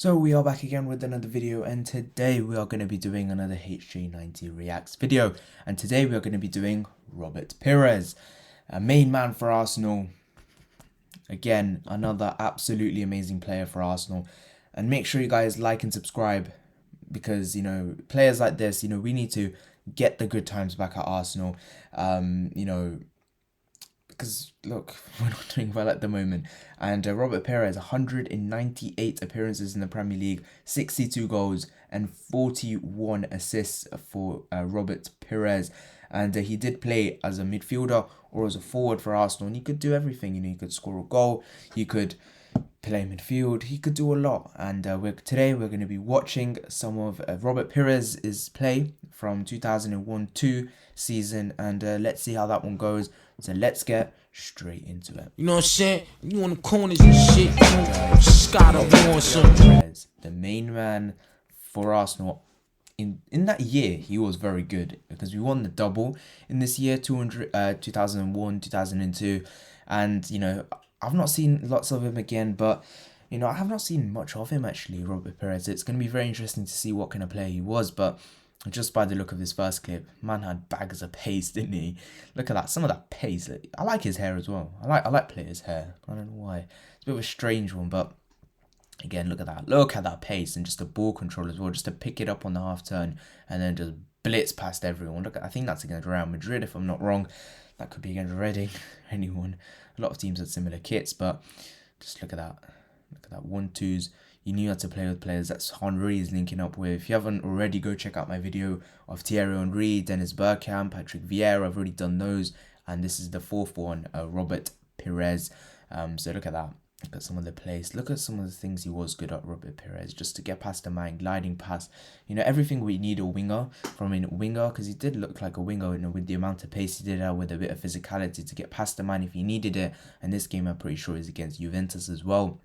So we are back again with another video, and today we are going to be doing another HJ90 reacts video, and today we are going to be doing Robert Pires, a main man for Arsenal. Again, another absolutely amazing player for Arsenal, and make sure you guys like and subscribe because, you know, players like this, you know, we need to get the good times back at Arsenal. Because look, we're not doing well at the moment. And Robert Pires, 198 appearances in the Premier League, 62 goals and 41 assists for Robert Pires. And he did play as a midfielder or as a forward for Arsenal, and he could do everything. You know, he could score a goal, he could play midfield, he could do a lot. And today we're going to be watching some of Robert Pires' play from 2001-2 season, and let's see how that one goes. So let's get straight into it. You know what I'm saying? You on the corners and shit, just gotta want some. The main man for Arsenal. In that year, he was very good because we won the double in this year, 2001, 2002. And, you know, I've not seen lots of him again, but, you know, I have not seen much of him actually, Robert Pires. It's going to be very interesting to see what kind of player he was, but just by the look of this first clip, man had bags of pace, didn't he? Look at that, some of that pace. I like his hair as well. I like players' hair. I don't know why. It's a bit of a strange one, but again, look at that. Look at that pace and just the ball control as well, just to pick it up on the half turn and then just blitz past everyone. Look, I think that's against Real Madrid, if I'm not wrong. That could be against Reading, anyone. A lot of teams had similar kits, but just look at that. Look at that 1-2s. You knew how to play with players. That's Henry is linking up with. If you haven't already, go check out my video of Thierry Henry, Dennis Bergkamp, Patrick Vieira. I've already done those. And this is the fourth one, Robert Pires. So look at that. Look at some of the plays. Look at some of the things he was good at, Robert Pires. Just to get past the man, gliding past. You know, everything we need a winger from a winger, because he did look like a winger, you know, with the amount of pace he did have, with a bit of physicality to get past the man if he needed it. And this game, I'm pretty sure, is against Juventus as well.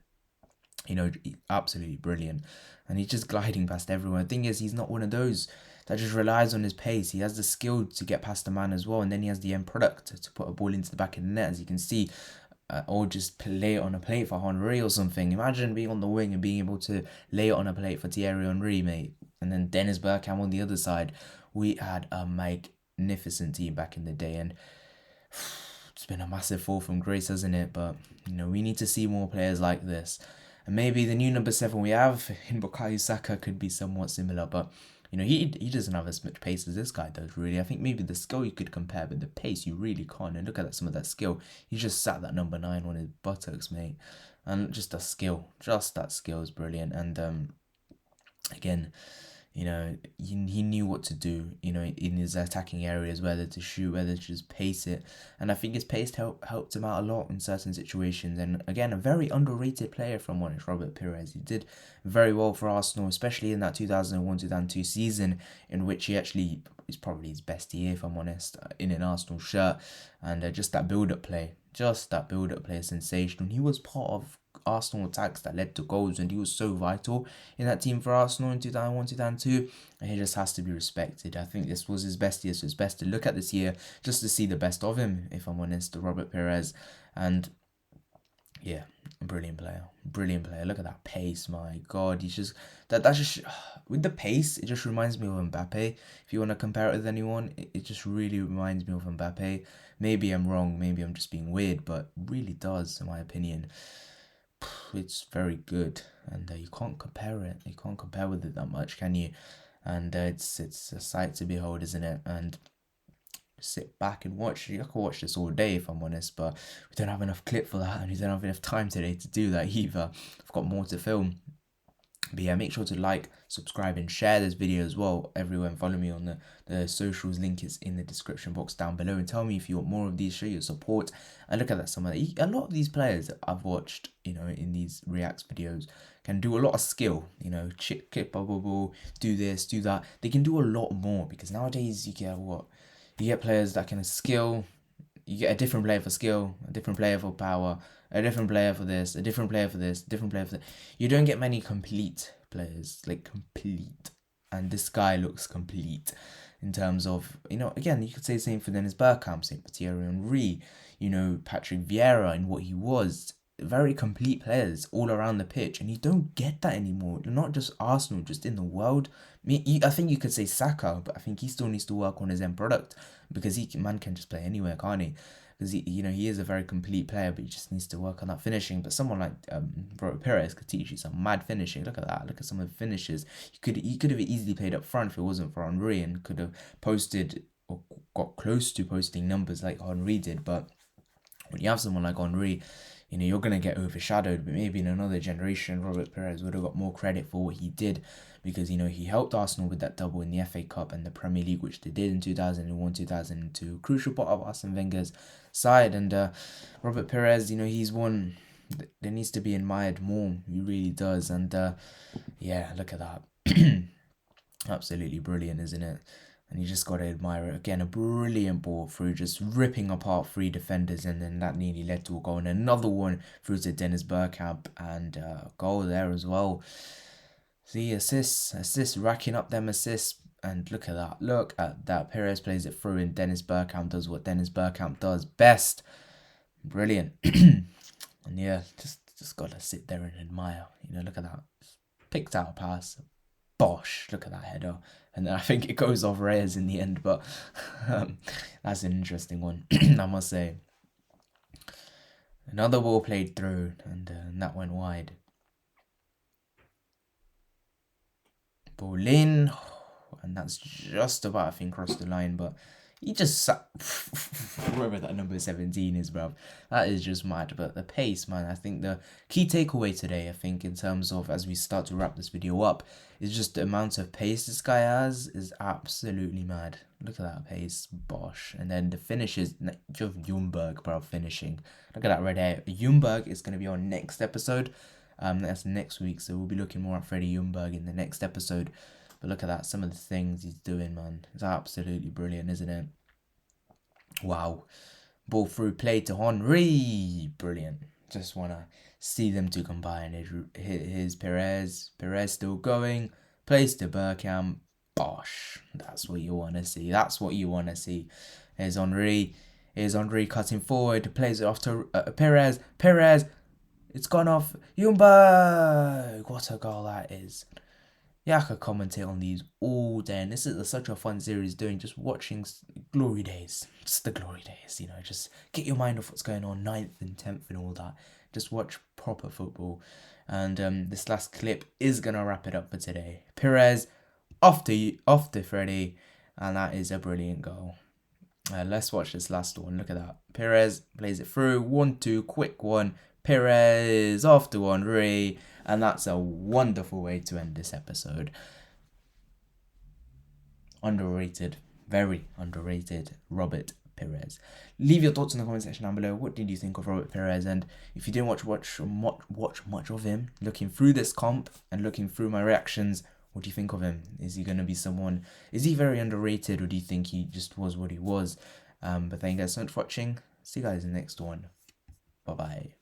You know, absolutely brilliant. And he's just gliding past everyone. The thing is, he's not one of those that just relies on his pace. He has the skill to get past the man as well. And then he has the end product to put a ball into the back of the net, as you can see. Or just lay it on a plate for Henry or something. Imagine being on the wing and being able to lay it on a plate for Thierry Henry, mate. And then Dennis Bergkamp on the other side. We had a magnificent team back in the day. And it's been a massive fall from grace, hasn't it? But, you know, we need to see more players like this. And maybe the new number 7 we have in Bukayo Saka could be somewhat similar, but you know, he doesn't have as much pace as this guy does, really. I think maybe the skill you could compare, but the pace you really can't. And look at that, some of that skill. He just sat that number 9 on his buttocks, mate. And just that skill is brilliant. And again, you know, he knew what to do, you know, in his attacking areas, whether to shoot, whether to just pace it. And I think his pace helped him out a lot in certain situations. And again, a very underrated player from one is Robert Pires. He did very well for Arsenal, especially in that 2001-2002 season, in which he actually is probably his best year, if I'm honest, in an Arsenal shirt. And just that build-up play, is sensational. He was part of Arsenal attacks that led to goals, and he was so vital in that team for Arsenal in 2001-2002, and he just has to be respected. I think this was his best year, so it's best to look at this year just to see the best of him, if I'm honest, Robert Pires. And yeah, brilliant player. Look at that pace, my god. He's just that's just with the pace, it just reminds me of Mbappe. If you want to compare it with anyone, it just really reminds me of Mbappe. Maybe I'm wrong, maybe I'm just being weird, but it really does, in my opinion. It's very good, and you can't compare it. You can't compare with it that much, can you? And it's a sight to behold, isn't it? And sit back and watch. I could watch this all day, if I'm honest, but we don't have enough clip for that, and we don't have enough time today to do that either. I've got more to film. But yeah, make sure to like, subscribe, and share this video as well everywhere, and follow me on the socials. Link is in the description box down below, and tell me if you want more of these, show your support. And look at that, a lot of these players that I've watched, you know, in these reacts videos can do a lot of skill, you know, chip, kick, bubble, do this, do that. They can do a lot more, because nowadays you get players that can skill. You get a different player for skill, a different player for power, a different player for this, a different player for this, a different player for that. You don't get many complete players, like complete. And this guy looks complete in terms of, you know, again, you could say the same for Dennis Bergkamp, same for Thierry Henry, you know, Patrick Vieira and what he was. very complete players all around the pitch, and you don't get that anymore. Not just Arsenal, just in the world. I think you could say Saka, but I think he still needs to work on his end product, because man can just play anywhere, can't he? Because he is a very complete player, but he just needs to work on that finishing. But someone like Pires could teach you some mad finishing. Look at that. Look at some of the finishes. He could have easily played up front if it wasn't for Henry, and could have posted or got close to posting numbers like Henry did. But when you have someone like Henry, you're going to get overshadowed. But maybe in another generation, Robert Pires would have got more credit for what he did, because, he helped Arsenal with that double in the FA Cup and the Premier League, which they did in 2001, 2002. Crucial part of Arsene Wenger's side. And Robert Pires, he's one that needs to be admired more. He really does. And yeah, look at that. Absolutely brilliant, isn't it? And you just got to admire it. Again, a brilliant ball through, just ripping apart three defenders, and then that nearly led to a goal. And another one through to Dennis Bergkamp, and goal there as well. See, assists, racking up them assists. And look at that. Pires plays it through, and Dennis Bergkamp does what Dennis Bergkamp does best. Brilliant. And yeah, just got to sit there and admire. Look at that. Picked out a pass. Bosh, look at that header. And then I think it goes off Reyes in the end, but that's an interesting one, I must say. Another ball played through, and that went wide. Ball in, and that's just about, I think, crossed the line, but he just sat. Whoever that number 17 is, bruv. That is just mad. But the pace, man, I think the key takeaway today, I think, in terms of, as we start to wrap this video up, is just the amount of pace this guy has is absolutely mad. Look at that pace, bosh. And then the finishes, just Ljungberg, bro, finishing. Look at that red hair. Ljungberg is going to be on next episode. That's next week, so we'll be looking more at Freddie Ljungberg in the next episode. But look at that, some of the things he's doing, man. It's absolutely brilliant, isn't it? Wow. Ball through play to Henry. Brilliant. Just want to see them two combine. Here's Pires. Pires still going. Plays to Bergkamp. Bosh. That's what you want to see. That's what you want to see. Here's Henry. Here's Henry cutting forward. Plays it off to Pires. Pires. It's gone off. Ljungberg. What a goal that is. Yeah, I could commentate on these all day, and this is such a fun series doing, just watching glory days, just the glory days, just get your mind off what's going on, 9th and 10th and all that, just watch proper football. And this last clip is going to wrap it up for today. Pires off to Freddie, and that is a brilliant goal. Let's watch this last one. Look at that. Pires plays it through, 1-2, quick one. Pires off to Henry, and that's a wonderful way to end this episode. Underrated, very underrated Robert Pires. Leave your thoughts in the comment section down below. What did you think of Robert Pires? And if you didn't watch much of him, looking through this comp and looking through my reactions, what do you think of him? Is he going to be someone? Is he very underrated, or do you think he just was what he was? But thank you guys so much for watching. See you guys in the next one. Bye bye.